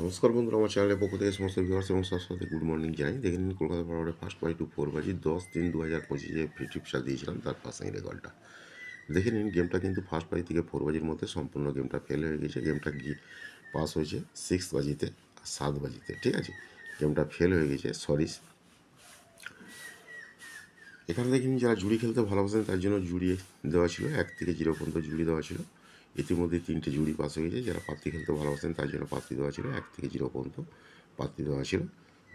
নমস্কার বন্ধুরা, আমার চ্যানেলের পক্ষ থেকে সমস্ত ভিউয়ার্স এবং সাথে সাথে গুড মর্নিং জানাই। দেখে নিন কলকাতা পাওয়ারে ফার্স্ট বাই 4 বাজি 10/3/2025 ফ্রি ট্রিপসটা দিয়েছিলাম তার পাসিং রেকর্ডটা দেখে নিন। গেমটা কিন্তু ফার্স্ট বাজি থেকে 4 বাজির মধ্যে সম্পূর্ণ গেমটা ফেল হয়ে গেছে। গেমটা পাস হয়েছে 6 বাজিতে 7 বাজিতে, ঠিক আছে। গেমটা ফেল হয়ে গেছে, সরি। এখানে দেখে নিন, যারা জুড়ি খেলতে ভালোবাসেন তার জন্য জুড়ি দেওয়া ছিল, 1 থেকে 0 পর্যন্ত জুড়ি দেওয়া ছিল। ইতিমধ্যে 3টে জুড়ি পাস হয়ে গেছে। যারা পাত্তি খেলতে ভালোবাসেন তার জন্য পাত্তি দেওয়া ছিল, 1 থেকে 0 পর্যন্ত পাত্তি দেওয়া ছিল।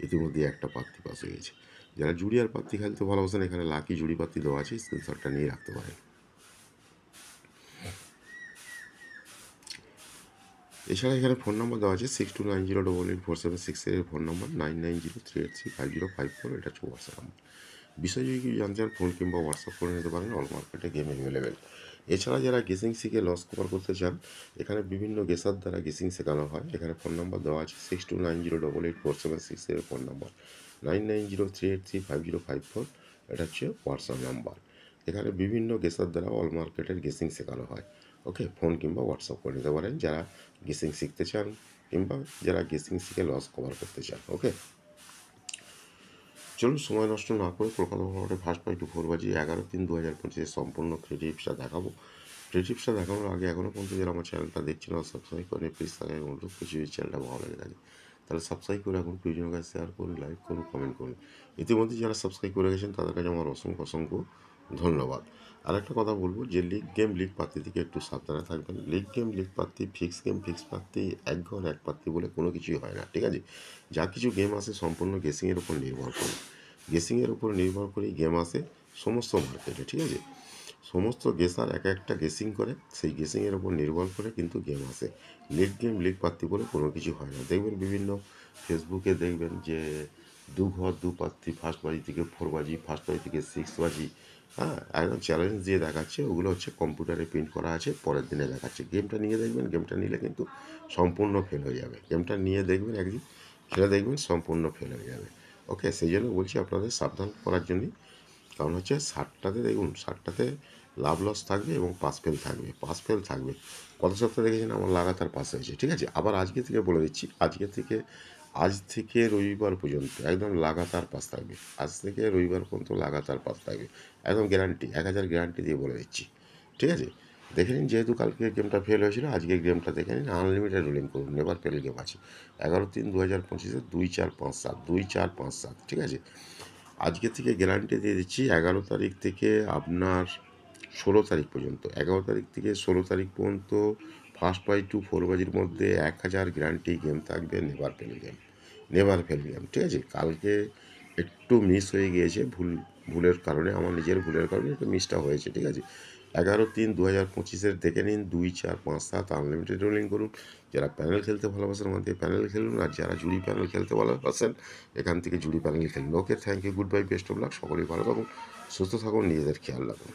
ইতিমধ্যে একটা পাত্তি পাস হয়ে গেছে। যারা জুড়ি আর পাত্তি খেলতে ভালোবাসেন, এখানে লাকি জুড়ি পাত্তি দেওয়া আছে, স্ক্রিনশটটা নিয়ে রাখতে পারেন। এছাড়া এখানে ফোন নাম্বার দেওয়া আছে 6290884766 এর ফোন নাম্বার, 9903835054, এটা হচ্ছে হোয়াটসঅ্যাপ নাম্বার। বিষয় যদি কিছু জানতে চান ফোন কিংবা হোয়াটসঅ্যাপ করে নিতে পারেন। অল মার্কেটে গেম অ্যাভেলেবেল। এছাড়া যারা গেসিং শিখে লস কভার করতে চান, এখানে বিভিন্ন গেসার দ্বারা গেসিং শেখানো হয়। এখানে ফোন নাম্বার দেওয়া আছে 6290884766 এর ফোন নাম্বার, 9903835054, এটা হচ্ছে হোয়াটসঅ্যাপ নাম্বার। এখানে বিভিন্ন গেসার দ্বারা অল মার্কেটের গেসিং শেখানো হয়। ওকে, ফোন কিংবা হোয়াটসঅ্যাপ করে নিতে পারেন যারা গেসিং শিখতে চান কিংবা যারা গেসিং শিখে লস কভার করতে চান। ওকে, চলুন সময় নষ্ট না করে কলকাতা শহরে ফার্স্ট বাই 4 বাজি 11/3/2025 সম্পূর্ণ ক্রিয়েটিভসটা দেখাবো। ক্রিয়েটিভসটা দেখানোর আগে এখনও পর্যন্ত যারা আমার চ্যানেলটা দেখছেন না, সাবস্ক্রাইব করে প্লিজ তাদের অনুরোধ করছি, যদি চ্যানেলটা ভালো লাগে থাকে তাহলে সাবস্ক্রাইব করে এখন প্রিয়জনের কাছে শেয়ার করুন, লাইক করুন, কমেন্ট করুন। ইতিমধ্যে যারা সাবস্ক্রাইব করে গেছেন তাদের কাছে আমার অসংখ্য অসংখ্য ধন্যবাদ। আর একটা কথা বলবো যে লিগ গেম লিগ পাত্তি থেকে একটু সাবধানে থাকবেন। লিগ গেম লিগ পাত্তি, ফিক্স গেম ফিক্স পাত্তি, এক ঘর এক পাত্তি বলে কোনো কিছুই হয় না, ঠিক আছে। যা কিছু গেম আসে সম্পূর্ণ গেসিংয়ের উপর নির্ভর করে, গেসিংয়ের উপর নির্ভর করেই গেম আসে সমস্ত মার্কেটে, ঠিক আছে। সমস্ত গেসার এক একটা গেসিং করে, সেই গেসিংয়ের উপর নির্ভর করে কিন্তু গেম আসে। লিগ গেম লিগ পাত্তি বলে কোনো কিছু হয় না। দেখবেন বিভিন্ন ফেসবুকে দেখবেন যে 2 ঘর 2 পাত্তি, ফার্স্ট বাজি থেকে 4 বাজি, ফার্স্ট বাজি থেকে 6 বাজি, হ্যাঁ, একদম চ্যালেঞ্জ দিয়ে দেখাচ্ছে। ওগুলো হচ্ছে কম্পিউটারে প্রিন্ট করা আছে, পরের দিনে দেখাচ্ছে। গেমটা নিয়ে দেখবেন, গেমটা নিলে কিন্তু সম্পূর্ণ ফেল হয়ে যাবে। গেমটা নিয়ে দেখবেন, একদিন খেলে দেখবেন সম্পূর্ণ ফেল হয়ে যাবে। ওকে, সেই জন্য বলছি আপনাদের সাবধান করার জন্যই। কারণ হচ্ছে 60টাতে দেখুন, 60টাতে লাভ লস থাকবে এবং পাস ফেল থাকবে, পাস ফেল থাকবে। গত সপ্তাহে দেখেছেন আমার লাগাতার পাস হয়েছে, ঠিক আছে। আবার আজকে থেকে বলে দিচ্ছি, আজ থেকে রবিবার পর্যন্ত একদম লাগাতার পাস থাকবে। আজ থেকে রবিবার পর্যন্ত লাগাতার পাস থাকবে, একদম গ্যারান্টি, 1000 গ্যারান্টি দিয়ে বলে দিচ্ছি, ঠিক আছে। দেখে নিন, যেহেতু কালকে গেমটা ফেল হয়েছিল, আজকে গেমটা দেখে নিন। আনলিমিটেড রুলিং করুন, নেভার ফেল গেম আছে। 11/3/2025 2457 2457, ঠিক আছে। আজকে থেকে গ্যারান্টি দিয়ে দিচ্ছি 11 তারিখ থেকে আপনার 16 তারিখ পর্যন্ত, 11 তারিখ থেকে 16 তারিখ পর্যন্ত ফার্স্ট বাই 4 বাজির মধ্যে 1000 গ্যারান্টি গেম থাকবে, never fail game, never fail game, ঠিক আছে। কালকে একটু মিস হয়ে গিয়েছে, ভুলের কারণে, আমার নিজের ভুলের কারণে একটু মিসটা হয়েছে, ঠিক আছে। 11/3/2025 দেখে নিন। 2457 আনলিমিটেড রোলিং করুন। যারা প্যানেল খেলতে ভালোবাসেন আমাদের থেকে প্যানেল খেলুন, আর যারা জুড়ি প্যানেল খেলতে ভালোবাসেন এখান থেকে জুড়ি প্যানেল খেলুন। Okay, thank you, goodbye, best of luck, সকলেই ভালো থাকুন, সুস্থ থাকুন, নিজেদের খেয়াল রাখুন।